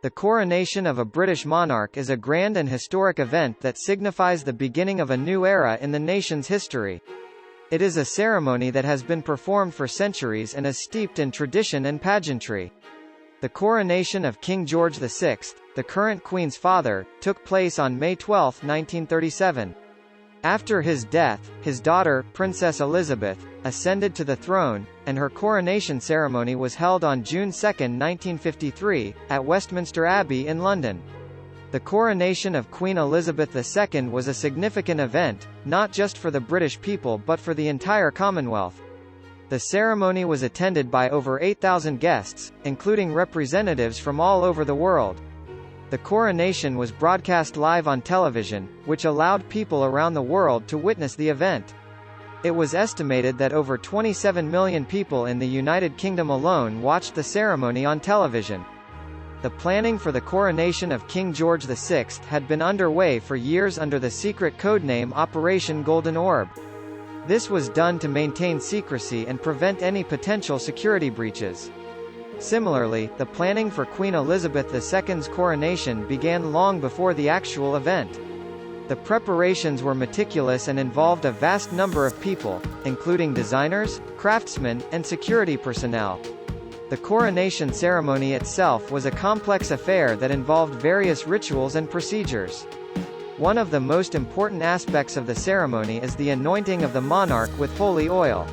The coronation of a British monarch is a grand and historic event that signifies the beginning of a new era in the nation's history. It is a ceremony that has been performed for centuries and is steeped in tradition and pageantry. The coronation of King George VI, the current Queen's father, took place on May 12, 1937. After his death, his daughter, Princess Elizabeth, ascended to the throne, and her coronation ceremony was held on June 2, 1953, at Westminster Abbey in London. The coronation of Queen Elizabeth II was a significant event, not just for the British people but for the entire Commonwealth. The ceremony was attended by over 8,000 guests, including representatives from all over the world. The coronation was broadcast live on television, which allowed people around the world to witness the event. It was estimated that over 27 million people in the United Kingdom alone watched the ceremony on television. The planning for the coronation of King George VI had been underway for years under the secret codename Operation Golden Orb. This was done to maintain secrecy and prevent any potential security breaches. Similarly, the planning for Queen Elizabeth II's coronation began long before the actual event. The preparations were meticulous and involved a vast number of people, including designers, craftsmen, and security personnel. The coronation ceremony itself was a complex affair that involved various rituals and procedures. One of the most important aspects of the ceremony is the anointing of the monarch with holy oil.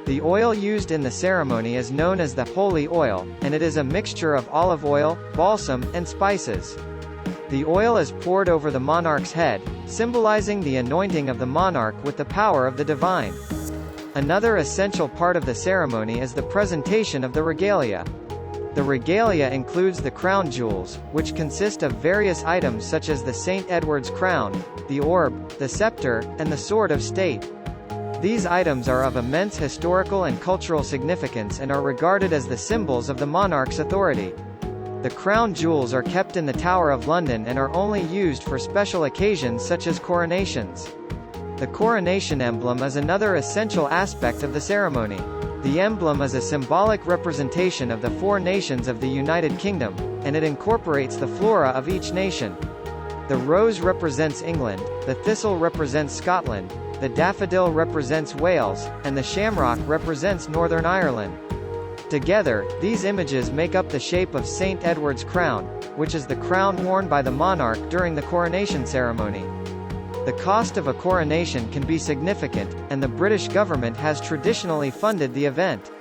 The oil used in the ceremony is known as the holy oil, and it is a mixture of olive oil, balsam, and spices. The oil is poured over the monarch's head, symbolizing the anointing of the monarch with the power of the divine. Another essential part of the ceremony is the presentation of the regalia. The regalia includes the crown jewels, which consist of various items such as the St. Edward's crown, the orb, the sceptre, and the sword of state. These items are of immense historical and cultural significance and are regarded as the symbols of the monarch's authority. The crown jewels are kept in the Tower of London and are only used for special occasions such as coronations. The coronation emblem is another essential aspect of the ceremony. The emblem is a symbolic representation of the four nations of the United Kingdom, and it incorporates the flora of each nation. The rose represents England, the thistle represents Scotland, the daffodil represents Wales, and the shamrock represents Northern Ireland. Together, these images make up the shape of St. Edward's crown, which is the crown worn by the monarch during the coronation ceremony. The cost of a coronation can be significant, and the British government has traditionally funded the event.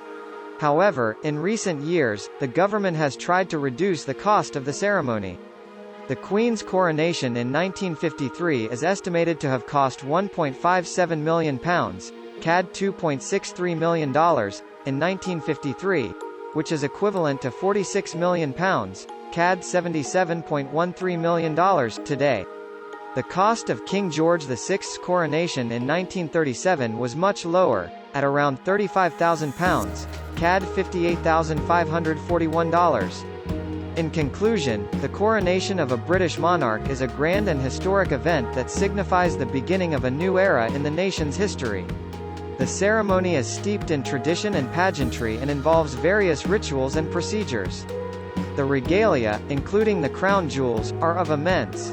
However, in recent years, the government has tried to reduce the cost of the ceremony. The Queen's coronation in 1953 is estimated to have cost £1.57 million, CAD $2.63 million, in 1953, which is equivalent to £46 million, CAD $77.13 million, today. The cost of King George VI's coronation in 1937 was much lower, at around £35,000, CAD $58,541. In conclusion, the coronation of a British monarch is a grand and historic event that signifies the beginning of a new era in the nation's history. The ceremony is steeped in tradition and pageantry and involves various rituals and procedures. The regalia, including the crown jewels, are of immense